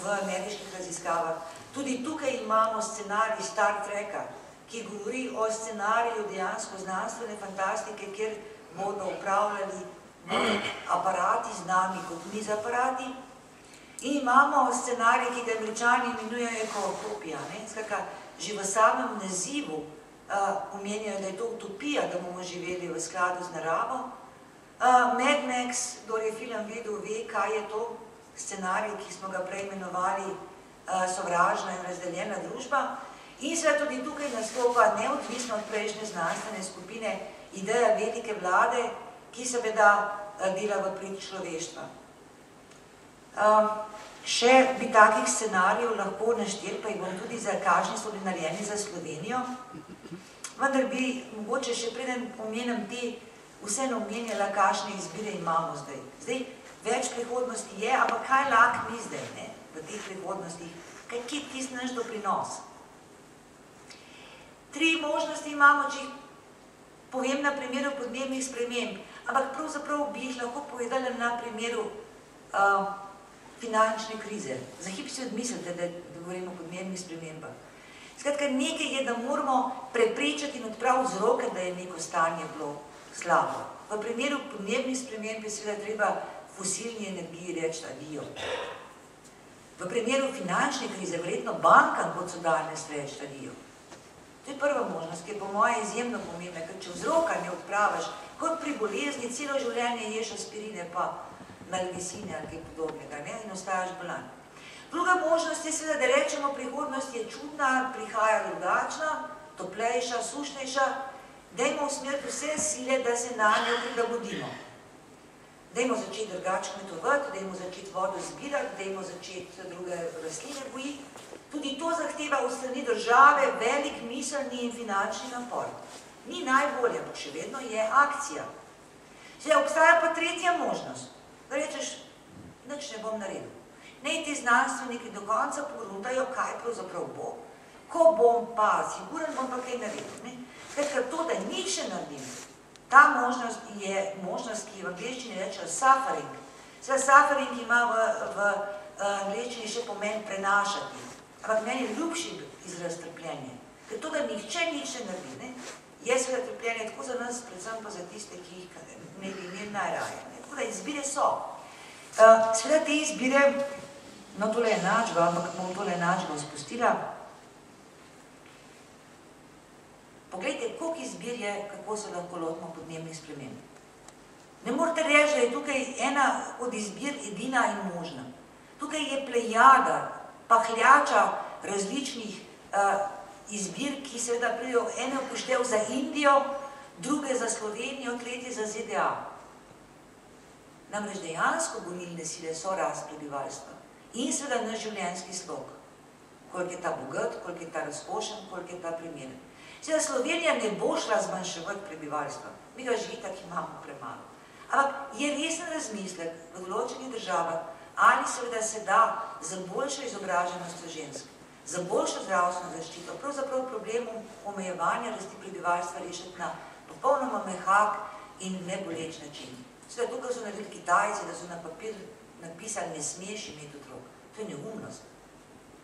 v ameriških raziskavah. Tudi tukaj imamo scenarij Star Treka, ki govori o scenariju dejansko znanstvene fantastike, kjer bodo upravljali aparati z nami kot mi z aparati. In imamo scenarij, ki ga Američani imenujejo ekotopija. Skratka, že v samem nazivu omenjajo, da je to utopija, da bomo živeli v skladu z naravo. Mad Max, kdor je film videl, ve, kaj je to scenarij, ki smo ga prej imenovali sovražna in razdeljena družba. In seveda tudi tukaj nastopa neodvisno od prejšnje znanstvene skupine ideja velike vlade, ki seveda dela v prid človeštva. Še bi takih scenarijev lahko našteli, pa jih bom tudi za kakšni so bili narejeni za Slovenijo. Vendar bi mogoče še preden omenim te vseeno omenjala, kakšne izbire imamo zdaj. Zdaj, več prihodnosti je, ampak kaj lahko mi zdaj v teh prihodnostih? Kaj je tisti naš doprinos? 3 možnosti imamo, če jih povem na primeru podnebnih sprememb, ampak pravzaprav bi jih lahko povedala na primeru finančne krize. Za hip si odmislite, da govorimo o podnebnih spremembah. Skratka, nekaj je, da moramo preprečiti in odpraviti vzroke, da je neko stanje bilo slabo. V primeru podnebnih sprememb je seveda treba fosilni energiji reči adijo. V primeru finančne krize, verjetno bankam, kot so danes, reči adijo. To je prva možnost, ki je po moje izjemno pomembna, ker če vzroka ne odpraviš, kot pri bolezni, celo življenje ješ aspirine pa nalgesine ali kaj podobnega, in ostajaš bolan. Druga možnost je seveda, da rečemo, prihodnost je čudna, prihaja drugačna, toplejša, sušnejša, dajmo usmeriti vse sile, da se na njo prilagodimo. Dajmo začeti drugače kmetovati, dajmo začeti vodo zbirati, dajmo začeti druge rastline gojiti. Tudi to zahteva od strani države velik miselni in finančni napor. Ni najbolje, ampak še vedno je akcija. Zdaj, obstaja pa tretja možnost, da rečeš, nič ne bom naredil. Naj ti znanstveniki do konca poruntajo, kaj pravzaprav bo. Ko bom pa, siguren bom pa kaj naredil. Ker to, da nič ne naredim, ta možnost je možnost, ki v angleščini rečejo suffering. Seveda suffering ima v angleščini še pomen prenašati. Ampak meni je ljubši izraz trpljenje. Ker to, da nihče nič ne naredi, je seveda trpljenje tako za nas, predvsem pa za tiste, ki jih ne bi imeli najraje. Tako da izbire so. Seveda te izbire, no tole je enačba, ampak bom tole enačbo spustila. Poglejte, koliko izbir je, kako se lahko lotimo podnebnih sprememb. Ne morate reči, da je tukaj ena od izbir edina in možna. Tukaj je plejada, pahljača različnih izbir, ki seveda pridejo ene upoštev za Indijo, druge za Slovenijo, tretje za ZDA. Namreč dejansko gonilne sile so rast prebivalstva in seveda naš življenjski slog. Koliko je ta bogat, koliko je ta razkošen, koliko je ta primeren. Seveda Slovenija ne bo šla zmanjševati prebivalstva, mi ga že itak imamo premalo. Ampak je resen razmislek v določenih državah, ali seveda se da za boljšo izobraženost žensk, za boljšo zdravstveno zaščito, pravzaprav problemom omejevanja rasti prebivalstva rešiti na popolnoma mehak in neboleč način. Seveda tukaj so naredili Kitajci, da so na papir napisali, ne smeš imeti otrok. To je neumnost.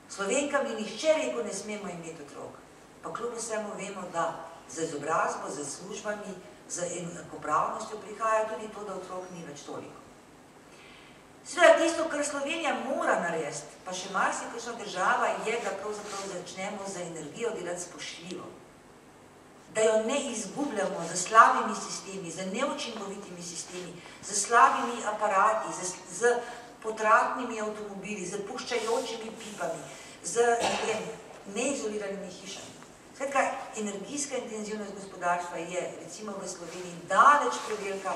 Slovenkam ni nihče rekel, ne smemo imeti otrok. Pa kljub vsemu vemo, da za izobrazbo, za službami, za enakopravnostjo prihaja tudi to, da otrok ni več toliko. Seveda tisto, kar Slovenija mora narediti, pa še marsikakšna država, je, da pravzaprav začnemo za energijo delati spoštljivo. Da jo ne izgubljamo z slabimi sistemi, z neučinkovitimi sistemi, z slabimi aparati, z potratnimi avtomobili, z puščajočimi pipami, z neizoliranimi hišami. Skratka, energijska intenzivnost gospodarstva je recimo v Sloveniji daleč prevelika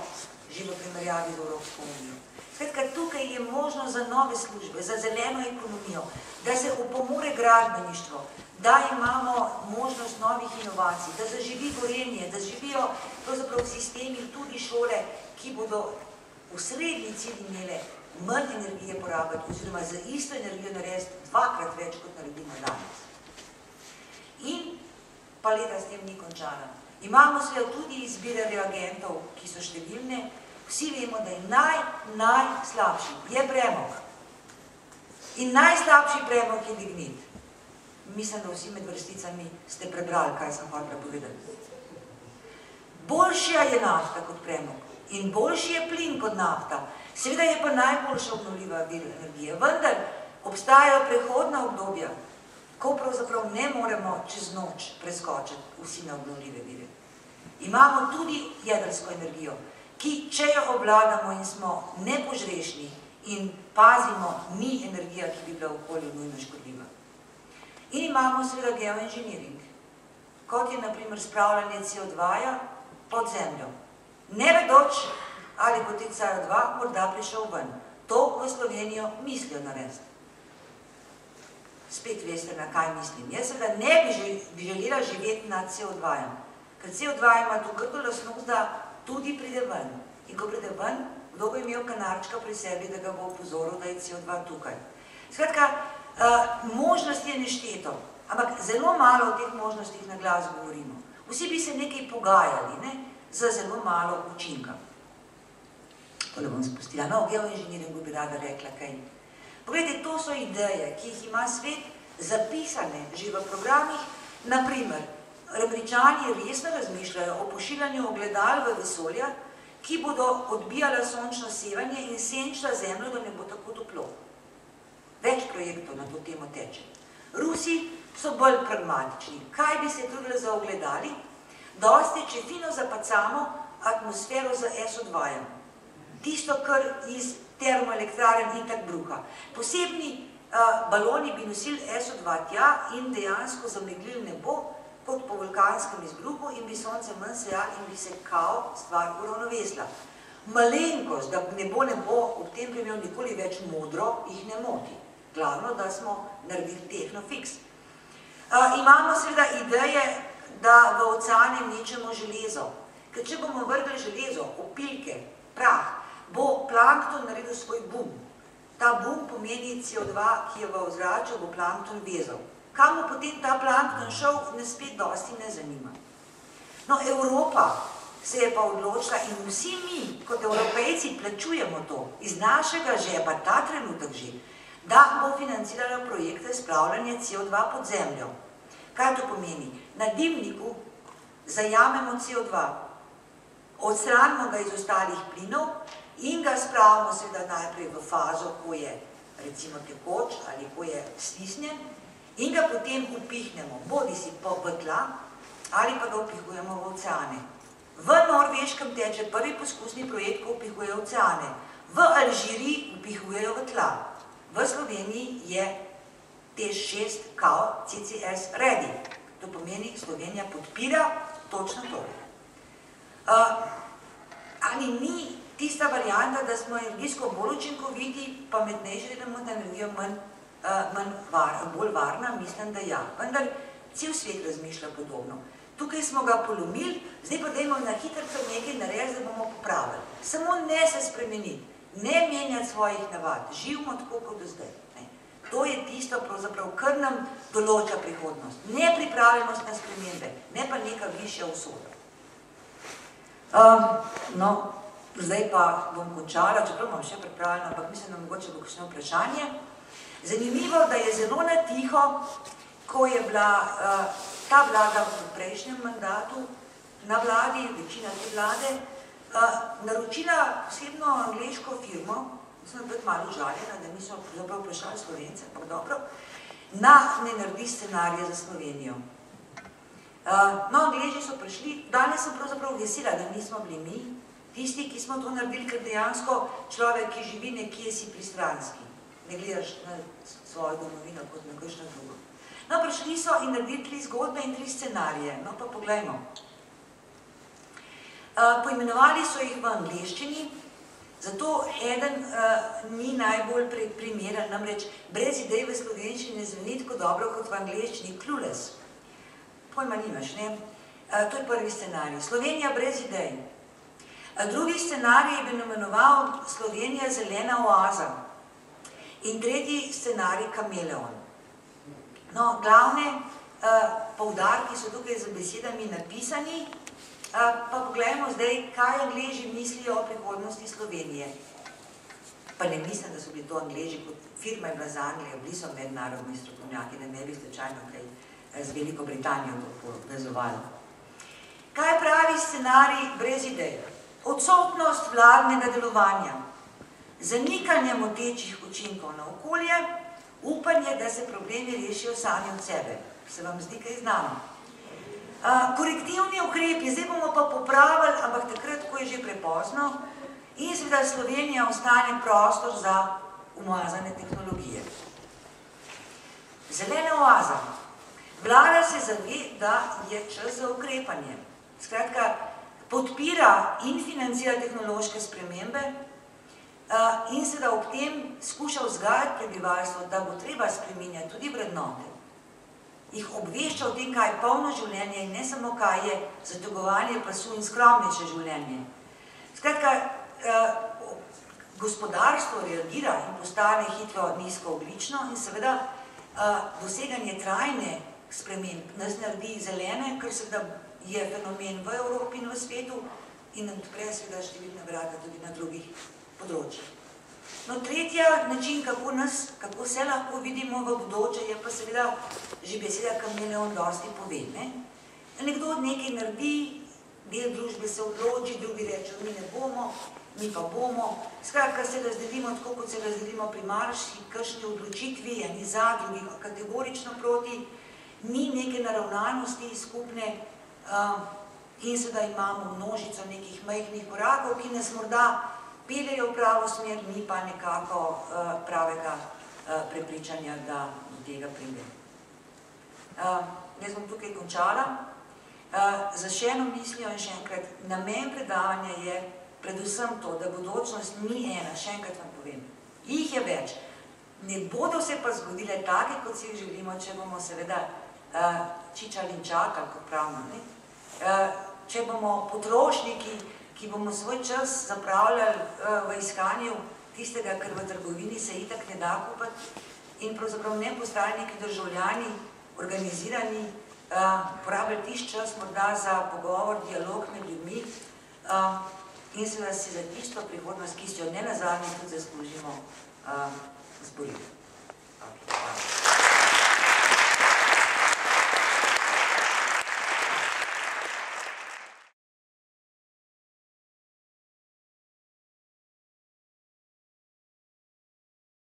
že v primerjavi z Evropsko unijo. Skratka, tukaj je možnost za nove službe, za zeleno ekonomijo, da se opomore gradbeništvo, da imamo možnost novih inovacij, da zaživi Gorenje, da živijo pravzaprav v sistemih tudi šole, ki bodo v srednji cilj imele manj energije porabiti, oziroma za isto energijo narediti dvakrat več, kot naredimo danes. In paleta s tem ni končana. Imamo seveda tudi izbire reagentov, ki so številne. Vsi vemo, da je najslabši je premog. In najslabši premog je lignit. Mislim, da vsi med vrsticami ste prebrali, kaj sem hotela povedati. Boljša je nafta kot premog. In boljši je plin kot nafta. Seveda je pa najboljša obnovljiva vir energije. Vendar obstajajo prehodna obdobja, ko pravzaprav ne moremo čez noč preskočiti vsi na obnovljive vire. Imamo tudi jedrsko energijo, ki, če jo obvladamo in smo nepožrešni in pazimo, ni energija, ki bi bila okolju nujno škodljiva. In imamo seveda geoinženiring, kot je na primer spravljanje CO2-ja pod zemljo. Ne vedoč, ali bo te CO2 morda prišel ven. To v Slovenijo mislijo narediti. Spet veste, na kaj mislim. Jaz seveda ne bi želela živeti nad CO2-jem, ker CO2 ima to grdo lastnost, da tudi pride ven. In ko pride ven, kdo bo imel kanarčka pri sebi, da ga bo opozoril, da je CO2 tukaj. Skratka, možnost je nešteto, ampak zelo malo o teh možnostih na glas govorimo. Vsi bi se nekaj pogajali, ne, za zelo malo učinka. Tole bom spustila. No, o geoinženiringu bi rada rekla kaj. Poglejte, to so ideje, ki jih ima svet zapisane že v programih. Naprimer, Američani resno razmišljajo o pošiljanju ogledal v vesolja, ki bodo odbijala sončno sevanje in senčila zemljo, da ne bo tako toplo. Več projektov na to temo teče. Rusi so bolj pragmatični. Kaj bi se trudili za ogledali? Dosti, če fino zapacamo atmosfero z SO2-jem. Tisto, kar iz termoelektrarjen in tak bruha. Posebni baloni bi nosili SO2 tja in dejansko zameglili nebo kot po vulkanskem izbruhu in bi sonce manj sejali in bi se kao stvar uravnovesila. Malenkost, da nebo ob tem primeru nikoli več modro, jih ne moti. Glavno, da smo naredili tehnofiks. Imamo seveda ideje, da v oceane mečemo železo. Ker če bomo vrgli železo, opilke, prah, bo plankton naredil svoj bum. Ta bum pomeni CO2, ki je v ozračju, bo plankton vezal. Kam bo potem ta plankton šel, ne spet dosti ne zanima. No, Evropa se je pa odločila in vsi mi, kot Evropejci, plačujemo to iz našega žepa, ta trenutek že, da bo financirala projekte spravljanja CO2 pod zemljo. Kaj to pomeni? Na dimniku zajamemo CO2, odstranimo ga iz ostalih plinov in ga spravimo seveda najprej v fazo, ko je recimo tekoč ali ko je stisnjen in ga potem upihnemo, bodi si po tla ali pa ga upihujemo v oceane. V Norveškem teče prvi poskusni projekt, ko upihujejo oceane. V Alžiriji upihujejo v tla. V Sloveniji je TEŠ6 kao CCS ready. To pomeni, Slovenija podpira točno to. Ali ni tista varianta, da smo energijsko bolj učinkoviti, pametnejši, da imamo energijo bolj varna, mislim, da ja. Vendar cel svet razmišlja podobno. Tukaj smo ga polomili, zdaj pa dajmo na hitrca nekaj narediti, da bomo popravili. Samo ne se spremeniti, ne menjati svojih navad, živimo tako kot do zdaj. To je tisto, pravzaprav, kar nam določa prihodnost. Nepripravljenost na spremembe, ne pa neka višja usoda. No, zdaj pa bom končala, čeprav imam še pripravljeno, ampak mislim, da mogoče bo kakšno vprašanje. Zanimivo, da je zelo na tiho, ko je bila ta vlada v prejšnjem mandatu na vladi, večina te vlade, naročila posebno angleško firmo, sem biti malo žaljena, da nismo vprašali Slovence, ampak dobro, ne naredi scenarije za Slovenijo. No, Angleži so prišli, danes sem pravzaprav vesela, da nismo bili mi, tisti, ki smo to naredili, ker dejansko človek, ki živi nekje, si pristranski. Ne gledaš na svojo domovino kot na kakšno drugo. No, prišli so in naredili 3 zgodbe in 3 scenarije. No, pa poglejmo. Poimenovali so jih v angleščini, zato eden ni najbolj primeren, namreč brez idej v slovenščini zveni tako dobro kot v angleščini, clueless. Pojma nimaš, ne? To je prvi scenarij. Slovenija brez idej. Drugi scenarij je bil imenoval Slovenija zelena oaza. In tretji scenarij kameleon. No, glavne poudarki so tukaj z besedami napisani, pa pogledajmo zdaj, kaj Angleži mislijo o prihodnosti Slovenije. Pa ne mislim, da so bili to Angleži, kot firma je bila za Anglijo, bili so mednarodni strokovnjaki, da ne bi slučajno kaj z Veliko Britanijo to povezovali. Kaj pravi scenarij brez idej? Odsotnost vladnega delovanja, zanikanje motečih učinkov na okolje, upanje, da se problemi rešijo sami od sebe. Se vam zdi kaj znano? Korektivni ukrepi, zdaj bomo pa popravili, ampak takrat, ko je že prepozno, in seveda Slovenija ostane prostor za umazane tehnologije. Zelena oaza. Vlada se zave, da je čas za ukrepanje. Skratka, podpira in financira tehnološke spremembe in seveda ob tem skuša vzgajati prebivalstvo, da bo treba spreminjati tudi vrednote. Jih obvešča o tem, kaj je polno življenje in ne samo kaj je zategovanje pasu in skromnejše življenje. Skratka, gospodarstvo reagira in postane hitro nizkoogljično in seveda doseganje trajne sprememb nas naredi zelene, ker seveda je fenomen v Evropi in v svetu in odpre seveda številne vrata tudi na drugih področjih. No, tretja način, kako se lahko vidimo v bodoče, je pa seveda že beseda kameleon dosti pove. Nekdo nekaj naredi, del družbe se odloči, drugi rečejo, mi ne bomo, mi pa bomo. Skratka, se razdelimo tako, kot se razdelimo pri marsikšni odločitvi, eni za, drugi kategorično proti, ni neke naravnanosti skupne in seveda imamo množico nekih majhnih korakov, ki nas morda peljejo v pravo smer, ni pa nekako pravega prepričanja, da do tega pride. Jaz bom tukaj končala. Za še eno mislijo in še enkrat, namen predavanja je predvsem to, da bodočnost ni ena, še enkrat vam povem. Jih je več. Ne bodo se pa zgodile take, kot si jih želimo, če bomo seveda čičali in čakali, kot pravimo. Če bomo potrošniki, ki bomo svoj čas zapravljali v iskanju tistega, kar v trgovini se itak ne da kupiti in pravzaprav ne postali neki državljani, organizirani, porabili tisti čas morda za pogovor, dialog med ljudmi in seveda se za tisto prihodnost, ki si jo ne nazadnje tudi zaslužimo, zboriti.